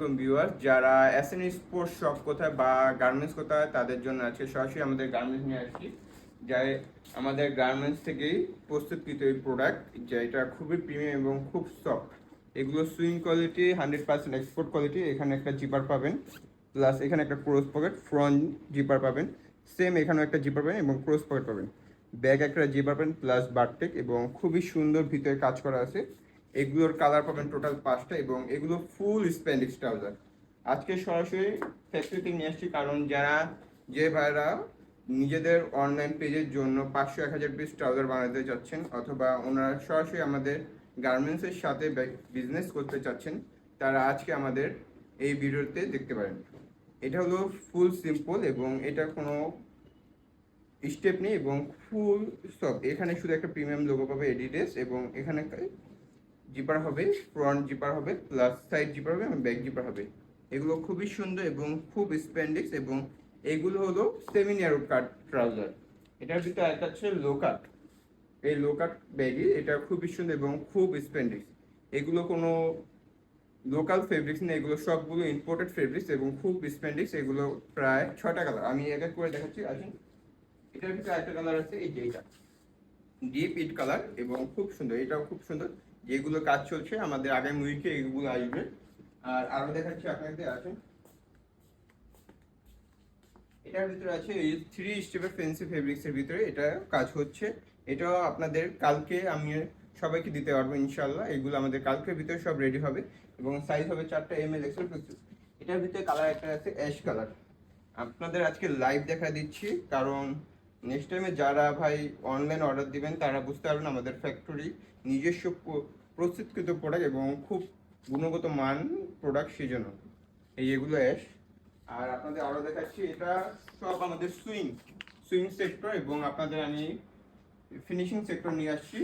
আলাইকুম ভিউয়ার্স, যারা এসএনই sports shop কোথায় বা গার্মেন্টস কোথায় তাদের জন্য আজকে সরাসরি আমাদের গার্মেন্টস নিয়ে আসছি। যাই আমাদের গার্মেন্টস থেকেই প্রস্তুতকৃত এই প্রোডাক্ট, যেটা খুবই প্রিমিয়াম এবং খুব সফট। এগুলো সুইং কোয়ালিটি 100% এক্সপোর্ট কোয়ালিটি। এখানে একটা জিপার পাবেন, প্লাস এখানে একটা ক্রস পকেট ফ্রন্ট জিপার পাবেন, সেম এখানেও একটা জিপার পাবেন এবং ক্রস পকেট পাবেন। ব্যাগ একটা জিপার পাবেন প্লাস বারটেক, এবং খুবই সুন্দর ভিতরে কাজ করা আছে। এগুলোর কালার পাবেন টোটাল 5টা, এবং এগুলো ফুল স্প্যান্ডিক্স ট্রাউজার। আজকে সরাসরি ফ্যাক্টরিতে নিয়ে আসছি, কারণ যে ভাইরা নিজেদের অনলাইন পেজের জন্য 500-1000 পিস ট্রাউজার বানাতে চাচ্ছেন, অথবা ওনারা সরাসরি আমাদের গার্মেন্টসের সাথে বিজনেস করতে চাচ্ছেন, তারা আজকে আমাদের এই ভিডিওতে দেখতে পারেন। এটা হলো ফুল সিম্পল, এবং এটা কোনো স্টেপ নেই এবং ফুল সফট। এখানে শুধু একটা প্রিমিয়াম লোগো পাবে এডিডাস, এবং এখানে জিপার হবে, ফ্রন্ট জিপার হবে, প্লাস সাইড জিপার হবে এবং ব্যাক জিপার হবে। এগুলো খুবই সুন্দর এবং খুব স্প্যান্ডিক্স, এবং এগুলো হলো সেমি ন্যারো কাট ট্রাউজার। এটার ভিতরে একটা হচ্ছে লো কাট। এই লো কাট ব্যাগি এটা খুবই সুন্দর এবং খুব স্প্যান্ডিক্স। এগুলো কোনো লোকাল ফেব্রিক্স না, এগুলো সবগুলো ইম্পোর্টেড ফেব্রিক্স এবং খুব স্প্যান্ডিক্স। এগুলো প্রায় 6টা কালার, আমি এক এক করে দেখাচ্ছি। আসুন, এটার ভিতরে একটা কালার আছে, এই যে এটা ডিপ ইট কালার, এবং খুব সুন্দর, এটাও খুব সুন্দর। যেগুলো কাজ চলছে আমাদের আগামী উইকে এগুলো আসবে। আর আরো দেখাচ্ছি আপনাদের, আসুন। এটার ভিতরে আছে এই 3 স্টেপের ফেন্সি ফেব্রিক্স এর ভিতরে এটা কাজ হচ্ছে। এটাও আপনাদের কালকে আমি সবাইকে দিতে পারবো ইনশাল্লাহ। এগুলো আমাদের কালকের ভিতরে সব রেডি হবে, এবং সাইজ হবে 4টা ML এক্সেল পিক্সেল। এটার ভিতরে কালার একটা আছে অ্যাশ কালার। আপনাদের আজকে লাইভ দেখা দিচ্ছি, কারণ নেক্সট টাইমে যারা ভাই অনলাইন অর্ডার দিবেন তারা বুঝতে পারবেন আমাদের ফ্যাক্টরি নিজস্ব প্রস্তুতকৃত প্রোডাক্ট এবং খুব গুণগত মান প্রোডাক্ট, সেই জন্য এগুলো অ্যাশ। আর আপনাদের আরও দেখাচ্ছি, এটা সব আমাদের সুইং সেক্টর, এবং আপনাদের আমি ফিনিশিং সেক্টর নিয়ে আসছি।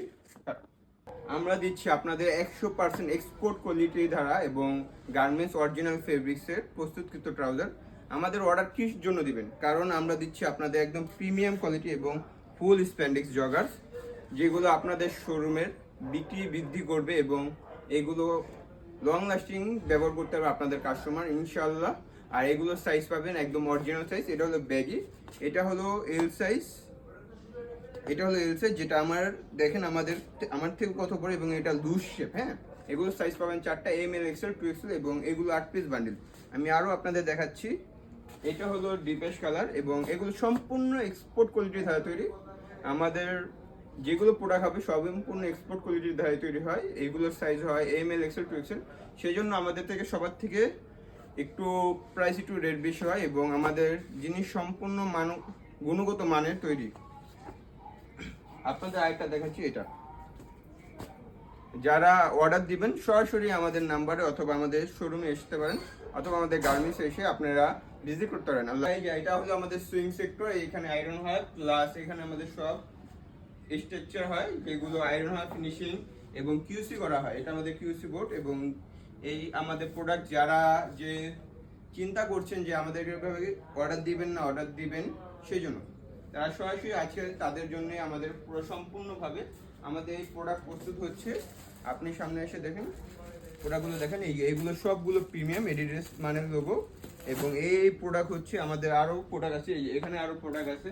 আমরা দিচ্ছি আপনাদের 100% এক্সপোর্ট কোয়ালিটি ধারা এবং গার্মেন্টস অরিজিনাল ফেব্রিক্সের প্রস্তুতকৃত ট্রাউজার। আমাদের অর্ডার কিস জন্য দিবেন, কারণ আমরা দিচ্ছি আপনাদের একদম প্রিমিয়াম কোয়ালিটি এবং ফুল স্প্যান্ডিক্স জগার্স, যেগুলো আপনাদের শোরুমের বিক্রি বৃদ্ধি করবে, এবং এগুলো লং লাস্টিং ব্যবহার করতে হবে আপনাদের কাস্টমার ইনশাল্লাহ। আর এগুলোর সাইজ পাবেন একদম অরিজিনাল সাইজ। এটা হলো ব্যাগি, এটা হলো এল সাইজ, যেটা আমার দেখেন আমার থেকে কত পড়ে, এবং এটা লুজ শেপ। হ্যাঁ, এগুলো সাইজ পাবেন 4টা ML এক্সেল 2XL, এবং এগুলো 8 পিস বান্ডিল। আমি আরও আপনাদের দেখাচ্ছি, এটা হলো ডিপেশ কালার, এবং এগুলো সম্পূর্ণ এক্সপোর্ট কোয়ালিটির ধারা তৈরি। আমাদের যেগুলো প্রোডাক্ট হবে সব সম্পূর্ণ এক্সপোর্ট কোয়ালিটির ধারায় তৈরি হয়। এইগুলোর সাইজ হয় ML এক্সেল 2XL। সেই জন্য আমাদের থেকে সবার থেকে একটু প্রাইস একটু রেট বেশি হয়, এবং আমাদের জিনিস সম্পূর্ণ গুণগত মানের তৈরি। আপনাদের আরেকটা দেখাচ্ছি, এটা যারা অর্ডার দিবেন সরাসরি আমাদের নাম্বারে অথবা আমাদের শোরুমে আসতে পারেন, অথবা আমাদের গার্মেন্টসে এসে আপনারা ভিজিট করতে পারেন। এটা হলো আমাদের সুইং সেক্টর। এখানে আয়রন হয়, প্লাস এখানে আমাদের সব স্ট্রাকচার হয়, যেগুলো আয়রন হয়, ফিনিশিং এবং কিউসি করা হয়। এটা আমাদের কিউসি বোর্ড, এবং এই আমাদের প্রোডাক্ট যারা যে চিন্তা করছেন যে আমাদের অর্ডার দিবেন, সেই জন্য তারা সরাসরি আজকে তাদের জন্য আমাদের পুরো সম্পূর্ণভাবে আমাদের এই প্রোডাক্ট প্রস্তুত হচ্ছে। আপনি সামনে এসে দেখেন প্রোডাক্টগুলো, দেখেন এইগুলো সবগুলো প্রিমিয়াম এডিডাস মানের লোগো, এবং এই প্রোডাক্ট হচ্ছে আমাদের আরও প্রোডাক্ট আছে। এখানে আরও প্রোডাক্ট আছে,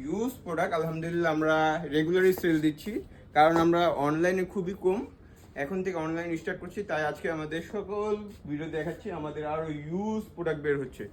ইউজ প্রোডাক্ট। আলহামদুলিল্লাহ আমরা রেগুলারই সেল দিচ্ছি, কারণ আমরা অনলাইনে খুবই কম এখন থেকে অনলাইন স্টার্ট করছি, তাই আজকে আমাদের সকল ভিডিও দেখাচ্ছি। আমাদের আরও ইউজ প্রোডাক্ট বের হচ্ছে,